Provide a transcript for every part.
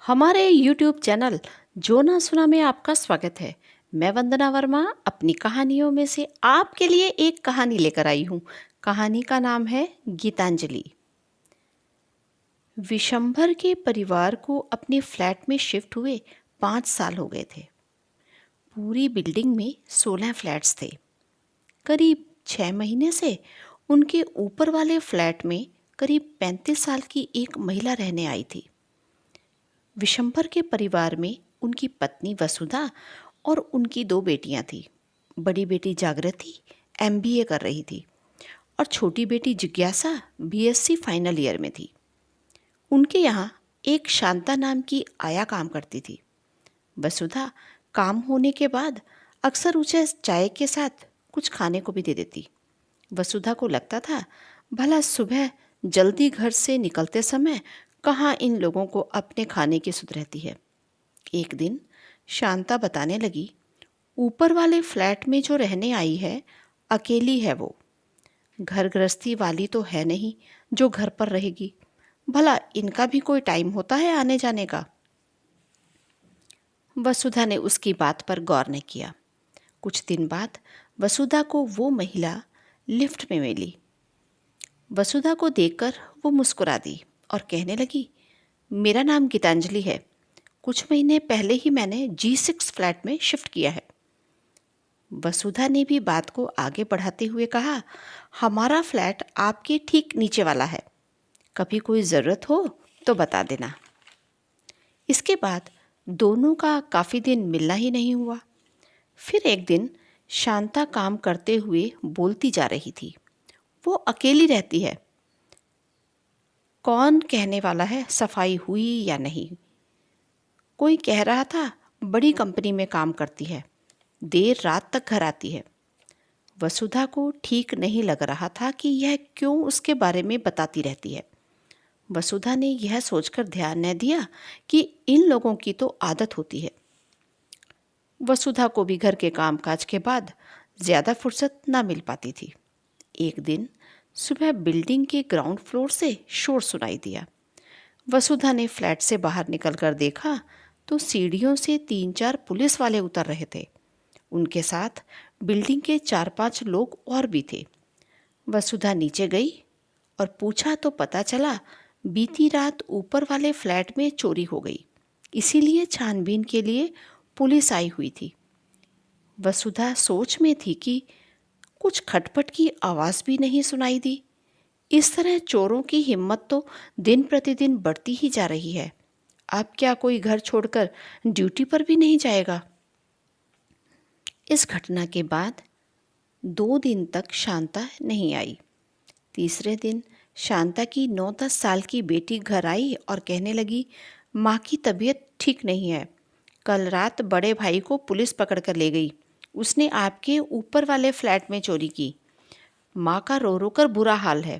हमारे YouTube channel जो ना सुना में आपका स्वागत है। मैं वंदना वर्मा अपनी कहानियों में से आपके लिए एक कहानी लेकर आई हूँ। कहानी का नाम है गीतांजलि। विशंभर के परिवार को अपने फ्लैट में शिफ्ट हुए 5 साल हो गए थे। पूरी बिल्डिंग में 16 फ्लैट्स थे। करीब 6 महीने से उनके ऊपर वाले फ्लैट में करीब 35 साल की एक महिला रहने आई थी। विशंभर के परिवार में उनकी पत्नी वसुधा और उनकी 2 बेटियां थी। बड़ी बेटी जागृति MBA कर रही थी और छोटी बेटी जिज्ञासा BSc फाइनल ईयर में थी। उनके यहाँ एक शांता नाम की आया काम करती थी। वसुधा काम होने के बाद अक्सर उसे चाय के साथ कुछ खाने को भी दे देती। वसुधा को लगता था भला सुबह जल्दी घर से निकलते समय कहाँ इन लोगों को अपने खाने की सुध रहती है। एक दिन शांता बताने लगी, ऊपर वाले फ्लैट में जो रहने आई है अकेली है। वो घर गृहस्थी वाली तो है नहीं जो घर पर रहेगी। भला इनका भी कोई टाइम होता है आने जाने का। वसुधा ने उसकी बात पर गौर नहीं किया। कुछ दिन बाद वसुधा को वो महिला लिफ्ट में मिली। वसुधा को देखकर वो मुस्कुरा दी और कहने लगी, मेरा नाम गीतांजलि है। कुछ महीने पहले ही मैंने G6 फ्लैट में शिफ्ट किया है। वसुधा ने भी बात को आगे बढ़ाते हुए कहा, हमारा फ्लैट आपके ठीक नीचे वाला है। कभी कोई ज़रूरत हो तो बता देना। इसके बाद दोनों का काफ़ी दिन मिलना ही नहीं हुआ। फिर एक दिन शांता काम करते हुए बोलती जा रही थी, वो अकेली रहती है। कौन कहने वाला है सफाई हुई या नहीं। कोई कह रहा था बड़ी कंपनी में काम करती है, देर रात तक घर आती है। वसुधा को ठीक नहीं लग रहा था कि यह क्यों उसके बारे में बताती रहती है। वसुधा ने यह सोचकर ध्यान न दिया कि इन लोगों की तो आदत होती है। वसुधा को भी घर के कामकाज के बाद ज़्यादा फुर्सत ना मिल पाती थी। एक दिन सुबह बिल्डिंग के ग्राउंड फ्लोर से शोर सुनाई दिया। वसुधा ने फ्लैट से बाहर निकलकर देखा तो सीढ़ियों से 3-4 पुलिस वाले उतर रहे थे। उनके साथ बिल्डिंग के 4-5 लोग और भी थे। वसुधा नीचे गई और पूछा तो पता चला बीती रात ऊपर वाले फ्लैट में चोरी हो गई, इसीलिए छानबीन के लिए पुलिस आई हुई थी। वसुधा सोच में थी कि कुछ खटपट की आवाज़ भी नहीं सुनाई दी। इस तरह चोरों की हिम्मत तो दिन प्रतिदिन बढ़ती ही जा रही है। अब क्या कोई घर छोड़कर ड्यूटी पर भी नहीं जाएगा। इस घटना के बाद 2 दिन तक शांता नहीं आई। तीसरे दिन शांता की 9-10 साल की बेटी घर आई और कहने लगी, माँ की तबीयत ठीक नहीं है। कल रात बड़े भाई को पुलिस पकड़ कर ले गई। उसने आपके ऊपर वाले फ्लैट में चोरी की। माँ का रो रो कर बुरा हाल है।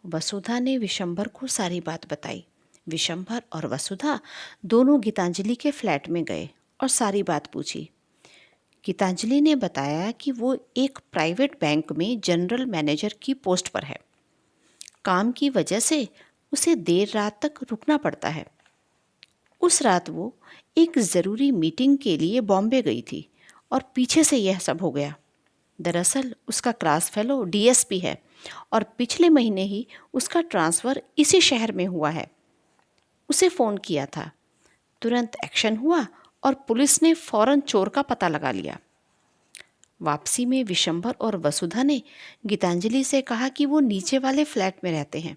वसुधा ने विशंभर को सारी बात बताई। विशंभर और वसुधा दोनों गीतांजलि के फ्लैट में गए और सारी बात पूछी। गीतांजलि ने बताया कि वो एक प्राइवेट बैंक में जनरल मैनेजर की पोस्ट पर है। काम की वजह से उसे देर रात तक रुकना पड़ता है। उस रात वो एक ज़रूरी मीटिंग के लिए बॉम्बे गई थी और पीछे से यह सब हो गया। दरअसल उसका क्लास फेलो DSP है और पिछले महीने ही उसका ट्रांसफ़र इसी शहर में हुआ है। उसे फ़ोन किया था, तुरंत एक्शन हुआ और पुलिस ने फ़ौरन चोर का पता लगा लिया। वापसी में विशंभर और वसुधा ने गीतांजलि से कहा कि वो नीचे वाले फ्लैट में रहते हैं।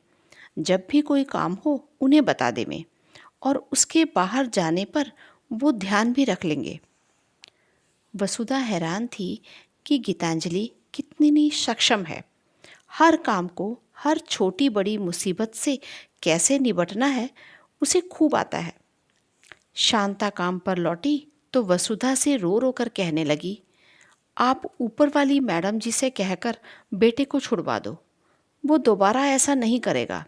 जब भी कोई काम हो उन्हें बता दें और उसके बाहर जाने पर वो ध्यान भी रख लेंगे। वसुधा हैरान थी कि गीतांजलि कितनी सक्षम है। हर काम को, हर छोटी बड़ी मुसीबत से कैसे निपटना है उसे खूब आता है। शांता काम पर लौटी तो वसुधा से रो रो कर कहने लगी, आप ऊपर वाली मैडम जी से कहकर बेटे को छुड़वा दो, वो दोबारा ऐसा नहीं करेगा।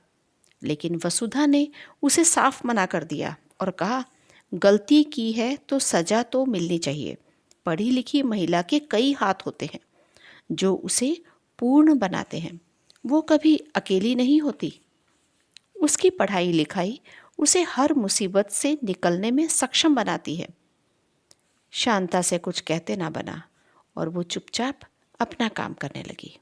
लेकिन वसुधा ने उसे साफ मना कर दिया और कहा, गलती की है तो सजा तो मिलनी चाहिए। पढ़ी लिखी महिला के कई हाथ होते हैं जो उसे पूर्ण बनाते हैं। वो कभी अकेली नहीं होती। उसकी पढ़ाई लिखाई उसे हर मुसीबत से निकलने में सक्षम बनाती है। शांता से कुछ कहते ना बना और वो चुपचाप अपना काम करने लगी।